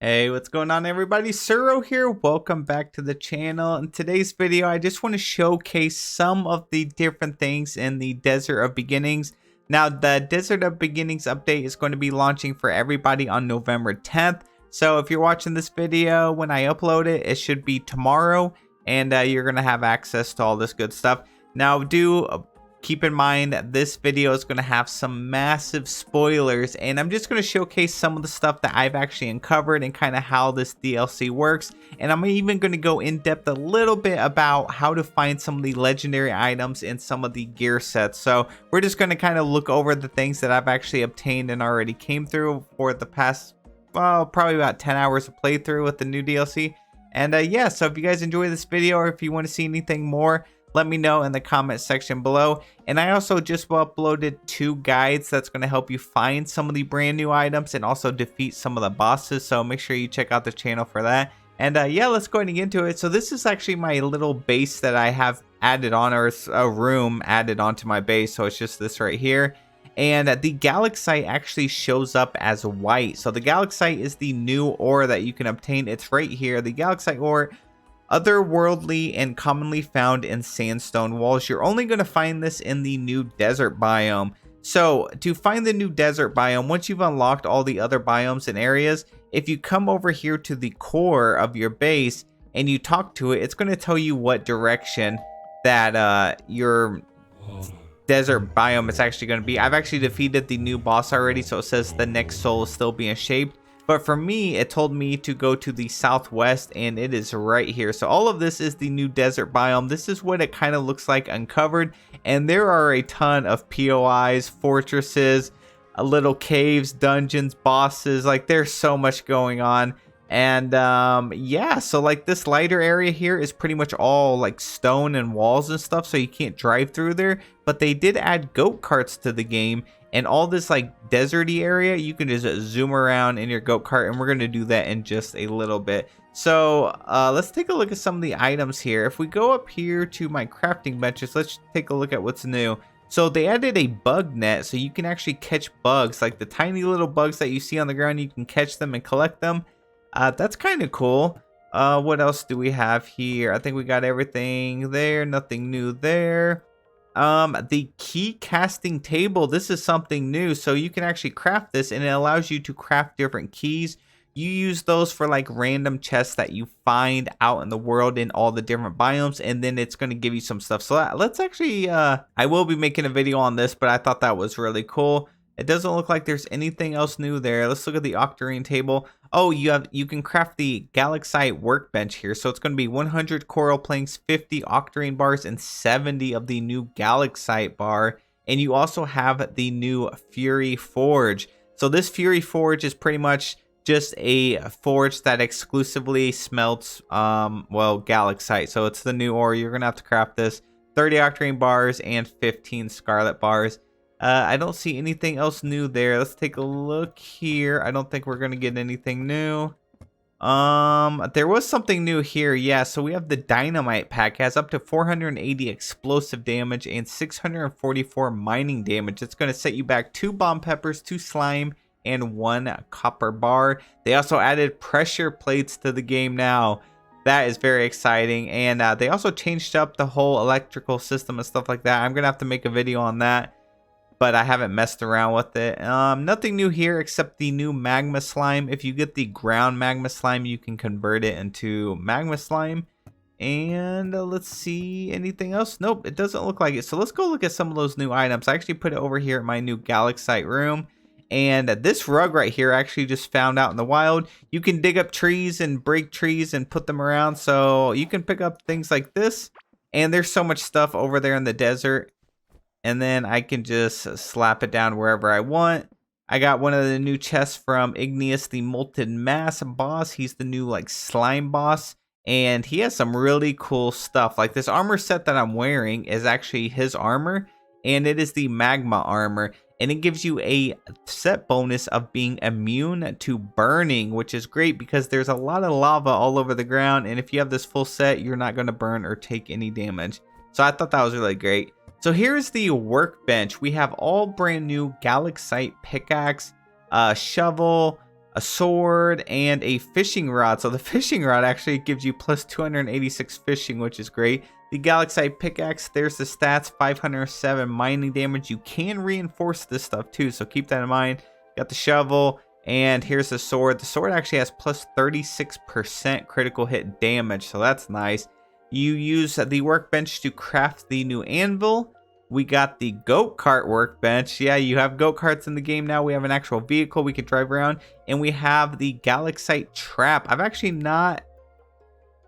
Hey, what's going on everybody? Suro here. Welcome back to the channel. In today's video, I just want to showcase some of the different things in the Desert of Beginnings. Now, the Desert of Beginnings update is going to be launching for everybody on November 10th. So if you're watching this video when I upload it, it should be tomorrow, and you're going to have access to all this good stuff. Now, keep in mind that this video is going to have some massive spoilers, and I'm just going to showcase some of the stuff that I've actually uncovered and kind of how this DLC works. And I'm even going to go in depth a little bit about how to find some of the legendary items in some of the gear sets. So we're just going to kind of look over the things that I've actually obtained and already came through for the past, well, probably about 10 hours of playthrough with the new DLC. And yeah, so if you guys enjoy this video or if you want to see anything more, let me know in the comment section below. And I also just uploaded 2 guides that's going to help you find some of the brand new items and also defeat some of the bosses. So make sure you check out the channel for that. And yeah, let's go ahead and get into it. So this is actually my little base that I have added on, or a room added onto my base. So it's just this right here. And the Galaxite actually shows up as white. So the Galaxite is the new ore that you can obtain. It's right here. The Galaxite ore, otherworldly and commonly found in sandstone walls. You're only going to find this in the new desert biome. So to find the new desert biome, once you've unlocked all the other biomes and areas, if you come over here to the core of your base and you talk to it, it's going to tell you what direction that your desert biome is actually going to be. I've actually defeated the new boss already, so it says the next soul is still being shaped. But for me, it told me to go to the southwest, and it is right here. So all of this is the new desert biome. This is what it kind of looks like uncovered. And there are a ton of POIs, fortresses, little caves, dungeons, bosses. Like, there's so much going on. And yeah, so like this lighter area here is pretty much all like stone and walls and stuff, so you can't drive through there. But they did add go-karts to the game. And all this like deserty area, you can just zoom around in your go-kart, and we're going to do that in just a little bit. So let's take a look at some of the items here. If we go up here to my crafting benches, let's take a look at what's new. So they added a bug net, so you can actually catch bugs, like the tiny little bugs that you see on the ground. You can catch them and collect them. That's kind of cool. What else do we have here? I think we got everything there. Nothing new there. The key casting table, this is something new. So you can actually craft this, and it allows you to craft different keys. You use those for like random chests that you find out in the world in all the different biomes, and then it's going to give you some stuff. So let's actually, I will be making a video on this, but I thought that was really cool. It doesn't look like there's anything else new there. Let's look at the octarine table. Oh, you can craft the Galaxite workbench here. So it's going to be 100 coral planks, 50 octarine bars, and 70 of the new Galaxite bar. And you also have the new Fury Forge. So this Fury Forge is pretty much just a forge that exclusively smelts, well, Galaxite. So it's the new ore. You're going to have to craft this. 30 octarine bars and 15 scarlet bars. I don't see anything else new there. Let's take a look here. I don't think we're going to get anything new. There was something new here. Yeah, so we have the dynamite pack. It has up to 480 explosive damage and 644 mining damage. It's going to set you back 2 bomb peppers, 2 slime, and 1 copper bar. They also added pressure plates to the game now. That is very exciting. And they also changed up the whole electrical system and stuff like that. I'm going to have to make a video on that, but I haven't messed around with it. Nothing new here except the new magma slime. If you get the ground magma slime, you can convert it into magma slime. And let's see, anything else? Nope, it doesn't look like it. So let's go look at some of those new items. I actually put it over here at my new Galaxite room. And this rug right here, I actually just found out in the wild. You can dig up trees and break trees and put them around. So you can pick up things like this. And there's so much stuff over there in the desert. And then I can just slap it down wherever I want. I got one of the new chests from Igneous, the Molten Mass boss. He's the new like slime boss. And he has some really cool stuff. Like this armor set that I'm wearing is actually his armor. And it is the magma armor. And it gives you a set bonus of being immune to burning, which is great because there's a lot of lava all over the ground. And if you have this full set, you're not going to burn or take any damage. So I thought that was really great. So here's the workbench. We have all brand new Galaxite pickaxe, shovel, a sword, and a fishing rod. So the fishing rod actually gives you plus 286 fishing, which is great. The Galaxite pickaxe, there's the stats, 507 mining damage. You can reinforce this stuff too, so keep that in mind. Got the shovel, and here's the sword. The sword actually has plus 36% critical hit damage, so that's nice. You use the workbench to craft the new anvil. We got the Go-kart workbench. Yeah, you have Go-karts in the game now. We have an actual vehicle we can drive around. And we have the Galaxite trap. I've actually not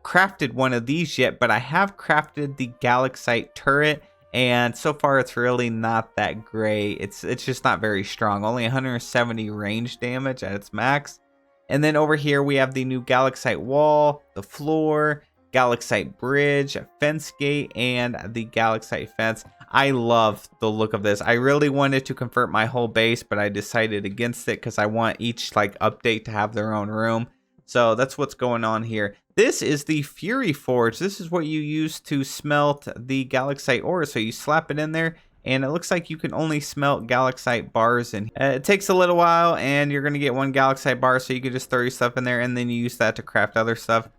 crafted one of these yet, but I have crafted the Galaxite turret. And so far, it's really not that great. It's just not very strong. Only 170 range damage at its max. And then over here, we have the new Galaxite wall, the floor, Galaxite bridge, fence gate, and the Galaxite fence. I love the look of this. I really wanted to convert my whole base, but I decided against it because I want each like update to have their own room. So that's what's going on here. This is the Fury Forge. This is what you use to smelt the Galaxite ore. So you slap it in there, and it looks like you can only smelt Galaxite bars. And it takes a little while, and you're going to get one Galaxite bar, so you can just throw your stuff in there, and then you use that to craft other stuff.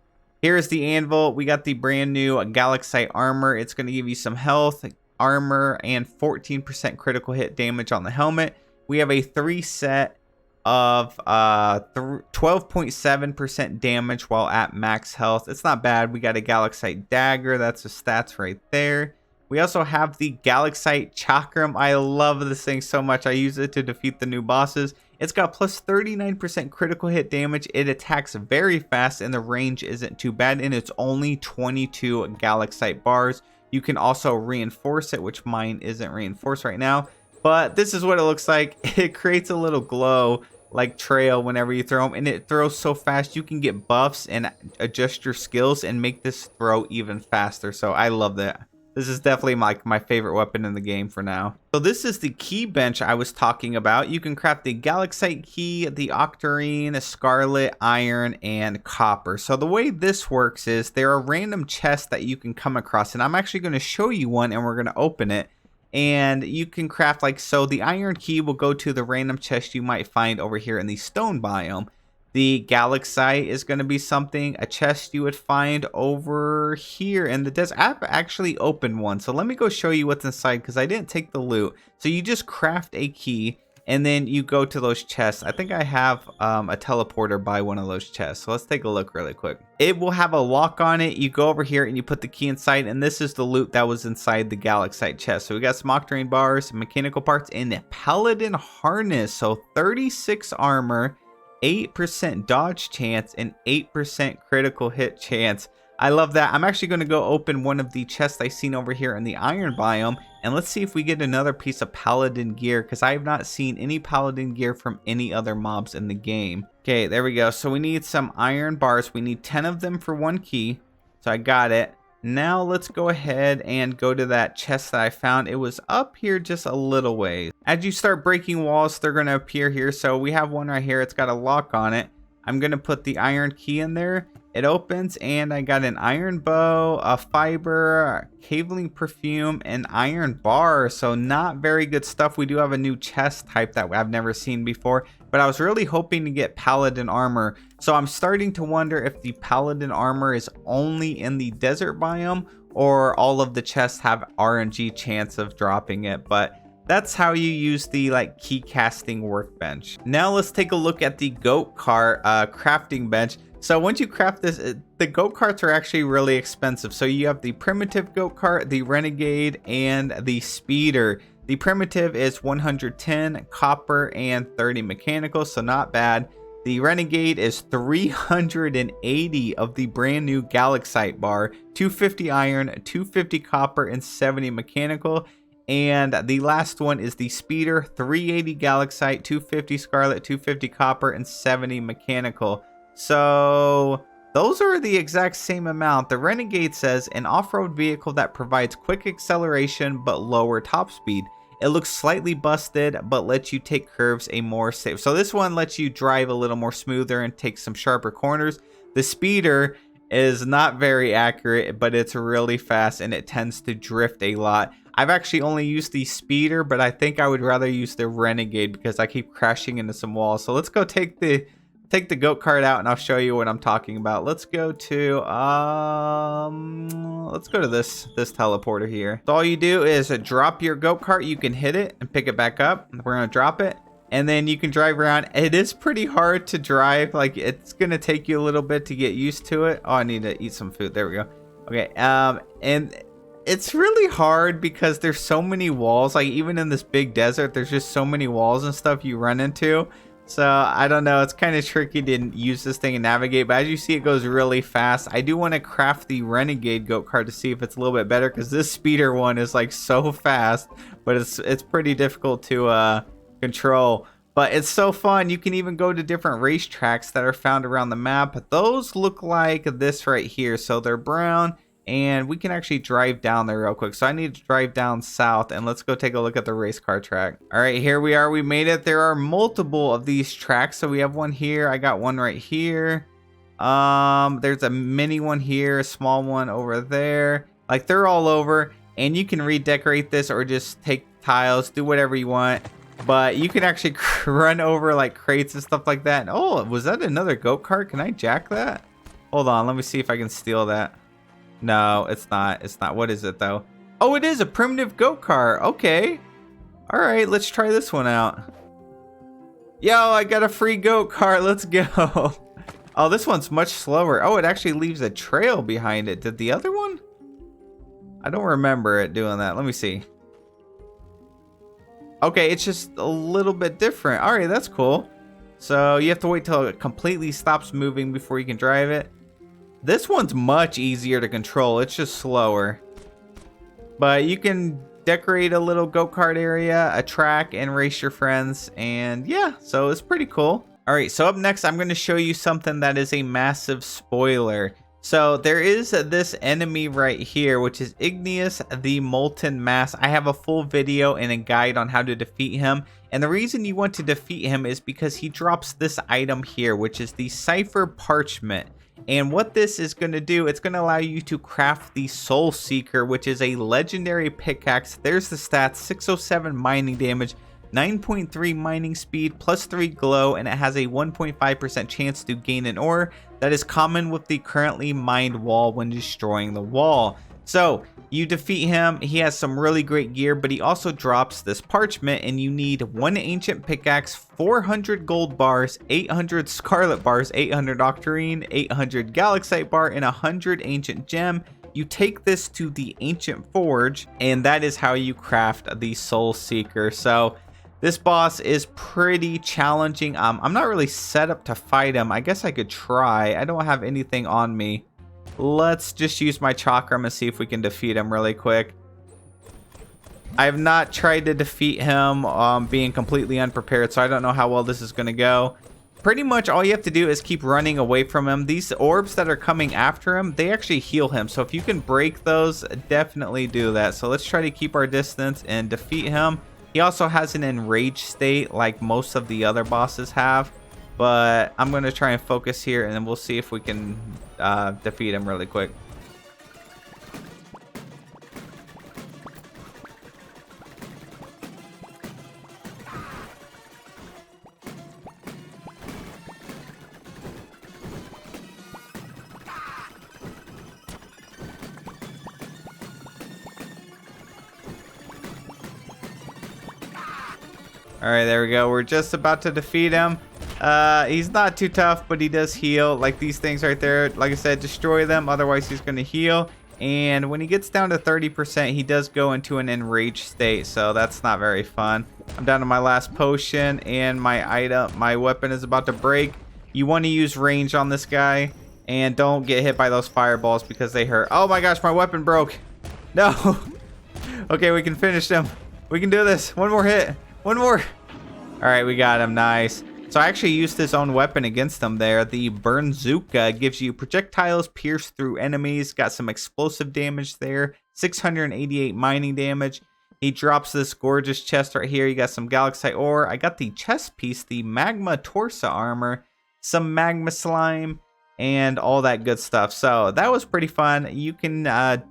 Here's the anvil. We got the brand new Galaxite armor. It's going to give you some health, armor, and 14% critical hit damage on the helmet. We have a 3 set of 12.7% damage while at max health. It's not bad. We got a Galaxite dagger. That's the stats right there. We also have the Galaxite chakram. I love this thing so much. I use it to defeat the new bosses. It's got plus 39% critical hit damage. It attacks very fast, and the range isn't too bad, and it's only 22 Galaxite bars. You can also reinforce it, which mine isn't reinforced right now, but this is what it looks like. It creates a little glow like trail whenever you throw them, and it throws so fast. You can get buffs and adjust your skills and make this throw even faster. So I love that. This is definitely my favorite weapon in the game for now. So this is the key bench I was talking about. You can craft the Galaxite key, the octarine, scarlet, iron, and copper. So the way this works is there are random chests that you can come across, and I'm actually going to show you one, and we're going to open it. And you can craft like so. The iron key will go to the random chest you might find over here in the stone biome. The Galaxite is going to be a chest you would find over here in the desert. I've actually opened one, so let me go show you what's inside because I didn't take the loot. So you just craft a key, and then you go to those chests. I think I have a teleporter by one of those chests. So let's take a look really quick. It will have a lock on it. You go over here and you put the key inside, and this is the loot that was inside the Galaxite chest. So we got some octarine bars, mechanical parts, and a paladin harness. So 36 armor, 8% dodge chance, and 8% critical hit chance. I love that. I'm actually going to go open one of the chests I've seen over here in the iron biome, and let's see if we get another piece of paladin gear, because I have not seen any paladin gear from any other mobs in the game. Okay, there we go. So we need some iron bars. We need 10 of them for one key. So I got it. Now let's go ahead and go to that chest that I found. It was up here just a little ways. As you start breaking walls, they're going to appear here. So we have one right here. It's got a lock on it. I'm going to put the iron key in there. It opens, and I got an iron bow, a fiber, a caveling perfume, and iron bar. So not very good stuff. We do have a new chest type that I've never seen before, but I was really hoping to get paladin armor. So I'm starting to wonder if the paladin armor is only in the desert biome, or all of the chests have RNG chance of dropping it. But that's how you use the like key casting workbench. Now let's take a look at the Go-kart crafting bench. So once you craft this, the Go-karts are actually really expensive. So you have the primitive Go-kart, the renegade, and the speeder. The primitive is 110 copper and 30 mechanical, so not bad. The renegade is 380 of the brand new Galaxite bar, 250 iron, 250 copper, and 70 mechanical. And the last one is the speeder, 380 Galaxite, 250 scarlet, 250 copper, and 70 mechanical. So those are the exact same amount. The renegade says an off-road vehicle that provides quick acceleration but lower top speed. It looks slightly busted but lets you take curves a more safe. So this one lets you drive a little more smoother and take some sharper corners. The speeder is not very accurate, but it's really fast and it tends to drift a lot. I've actually only used the speeder, but I think I would rather use the renegade because I keep crashing into some walls. So let's go take the take the go-kart out and I'll show you what I'm talking about. Let's go to this teleporter here. So all you do is drop your go-kart. You can hit it and pick it back up. We're gonna drop it, and then you can drive around. It is pretty hard to drive. Like, it's gonna take you a little bit to get used to it. Oh, I need to eat some food. There we go. Okay, and it's really hard because there's so many walls. Like, even in this big desert, there's just so many walls and stuff you run into. So I don't know, it's kind of tricky to use this thing and navigate, but as you see, it goes really fast. I do want to craft the renegade go-kart to see if it's a little bit better, because this speeder one is like so fast, but it's pretty difficult to control. But it's so fun. You can even go to different racetracks that are found around the map. Those look like this right here. So they're brown, and we can actually drive down there real quick. So I need to drive down south, and let's go take a look at the race car track. All right, here we are. We made it. There are multiple of these tracks. So we have one here. I got one right here. There's a mini one here, a small one over there. Like, they're all over, and you can redecorate this or just take tiles, do whatever you want. But you can actually run over like crates and stuff like that. Oh, was that another go-kart? Can I jack that? Hold on, let me see if I can steal that. No, it's not. It's not. What is it, though? Oh, it is a primitive go-kart. Okay. All right, let's try this one out. Yo, I got a free go-kart. Let's go. Oh, this one's much slower. Oh, it actually leaves a trail behind it. Did the other one? I don't remember it doing that. Let me see. Okay, it's just a little bit different. All right, that's cool. So you have to wait till it completely stops moving before you can drive it. This one's much easier to control. It's just slower. But you can decorate a little go-kart area, a track, and race your friends. And yeah, so it's pretty cool. All right, so up next, I'm going to show you something that is a massive spoiler. So there is this enemy right here, which is Igneous, the Molten Mass. I have a full video and a guide on how to defeat him. And the reason you want to defeat him is because he drops this item here, which is the Cipher Parchment. And what this is going to do, it's going to allow you to craft the Soul Seeker, which is a legendary pickaxe. There's the stats: 607 mining damage, 9.3 mining speed, plus 3 glow, and it has a 1.5% chance to gain an ore that is common with the currently mined wall when destroying the wall. So you defeat him. He has some really great gear, but he also drops this parchment, and you need 1 ancient pickaxe, 400 gold bars, 800 scarlet bars, 800 octarine, 800 galaxite bar, and 100 ancient gem. You take this to the ancient forge, and that is how you craft the Soul Seeker. So this boss is pretty challenging. I'm not really set up to fight him. I guess I could try. I don't have anything on me. Let's just use my chakram and see if we can defeat him really quick. I have not tried to defeat him being completely unprepared, so I don't know how well this is going to go. Pretty much all you have to do is keep running away from him. These orbs that are coming after him, they actually heal him. So if you can break those, definitely do that. So let's try to keep our distance and defeat him. He also has an enraged state like most of the other bosses have. But I'm going to try and focus here, and then we'll see if we can defeat him really quick. All right, there we go. We're just about to defeat him. He's not too tough, but he does heal. Like these things right there, like I said, destroy them, otherwise he's going to heal. And when he gets down to 30%, he does go into an enraged state, so that's not very fun. I'm down to my last potion, and my weapon is about to break. You want to use range on this guy, and don't get hit by those fireballs because they hurt. Oh my gosh, my weapon broke. No. Okay, we can finish him. We can do this. One more hit. One more. All right, we got him. Nice. So I actually used his own weapon against him there. The Burnzooka gives you projectiles pierce through enemies. Got some explosive damage there. 688 mining damage. He drops this gorgeous chest right here. You got some galaxite ore. I got the chest piece, the magma torsa armor, some magma slime, and all that good stuff. So that was pretty fun. You can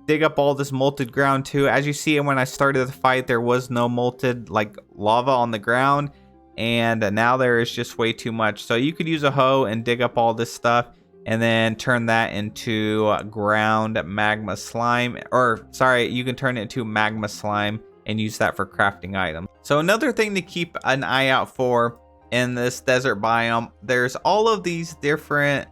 dig up all this molted ground too. As you see, when I started the fight, there was no molted like lava on the ground. and now there is just way too much. So you could use a hoe and dig up all this stuff and then turn that into ground magma slime, or sorry, you can turn it into magma slime and use that for crafting items. So another thing to keep an eye out for in this desert biome, there's all of these different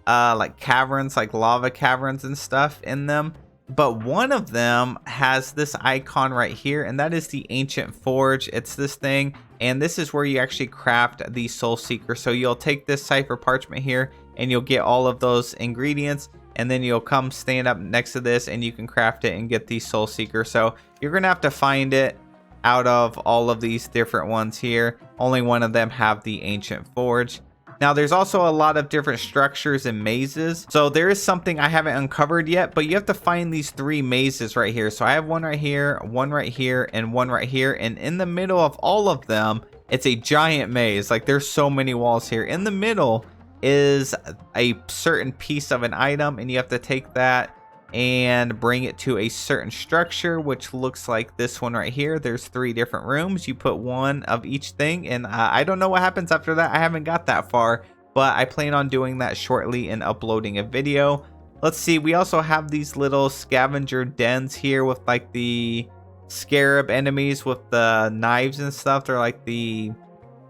like caverns, like lava caverns and stuff in them, but one of them has this icon right here, and that is the ancient forge. It's this thing, and this is where you actually craft the soul seeker. So you'll take this cipher parchment here and you'll get all of those ingredients, and then you'll come stand up next to this and you can craft it and get the soul seeker. So you're gonna have to find it out of all of these different ones here. Only one of them have the ancient forge. Now there's also a lot of different structures and mazes. So there is something I haven't uncovered yet, but you have to find these 3 mazes right here. So I have one right here, one right here, and one right here. And in the middle of all of them, it's a giant maze. Like there's so many walls here. In the middle is a certain piece of an item, and you have to take that and bring it to a certain structure, which looks like this one right here. There's 3 different rooms. You put one of each thing, and I don't know what happens after that. I haven't got that far, but I plan on doing that shortly and uploading a video. Let's see, we also have these little scavenger dens here with like the scarab enemies with the knives and stuff. They're like the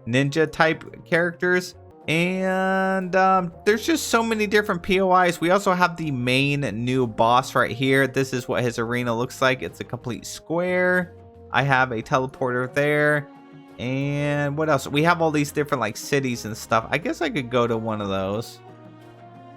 ninja type characters. And there's just so many different POIs. We also have the main new boss right here. This is what his arena looks like. It's a complete square. I have a teleporter there. And what else? We have all these different like cities and stuff. I guess I could go to one of those.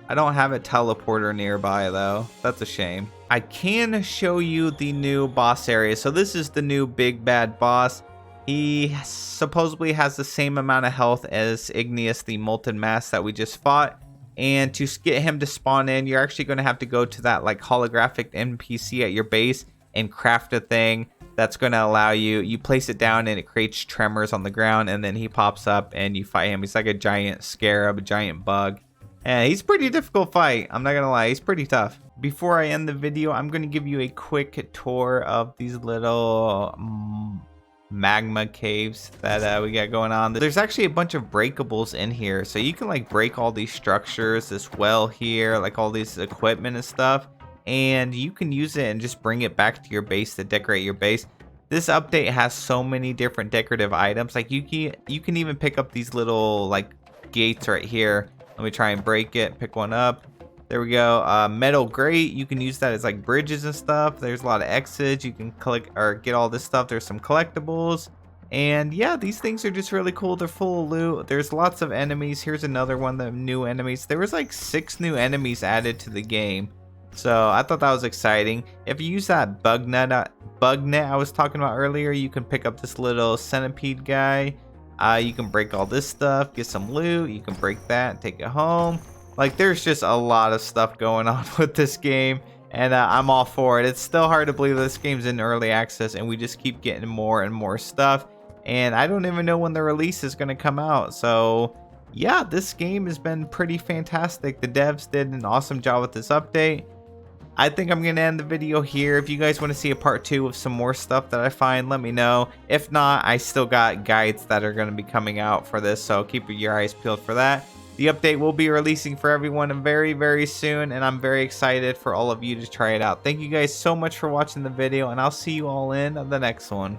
I don't have a teleporter nearby though. That's a shame. I can show you the new boss area. So this is the new big bad boss. He supposedly has the same amount of health as Igneous, the molten mass that we just fought. And to get him to spawn in, you're actually going to have to go to that like holographic NPC at your base and craft a thing that's going to allow you place it down and it creates tremors on the ground, and then he pops up and you fight him. He's like a giant scarab, a giant bug. And he's a pretty difficult fight. I'm not going to lie, he's pretty tough. Before I end the video, I'm going to give you a quick tour of these little magma caves that we got going on. There's actually a bunch of breakables in here, so you can like break all these structures, this well here, like all these equipment and stuff, and you can use it and just bring it back to your base to decorate your base. This update has so many different decorative items. Like you can even pick up these little like gates right here. Let me try and break it. Pick one up. There we go. Metal grate. You can use that as like bridges and stuff. There's a lot of exits. You can click or get all this stuff. There's some collectibles. And yeah, these things are just really cool. They're full of loot. There's lots of enemies. Here's another one, the new enemies. There was like 6 new enemies added to the game. So I thought that was exciting. If you use that bug net I was talking about earlier, you can pick up this little centipede guy. You can break all this stuff, get some loot. You can break that and take it home. Like there's just a lot of stuff going on with this game, and I'm all for it. It's still hard to believe this game's in early access, and we just keep getting more and more stuff. And I don't even know when the release is going to come out. So yeah, this game has been pretty fantastic. The devs did an awesome job with this update. I think I'm going to end the video here. If you guys want to see a part 2 of some more stuff that I find, let me know. If not, I still got guides that are going to be coming out for this, so keep your eyes peeled for that. The update will be releasing for everyone very, very soon, and I'm very excited for all of you to try it out. Thank you guys so much for watching the video, and I'll see you all in the next one.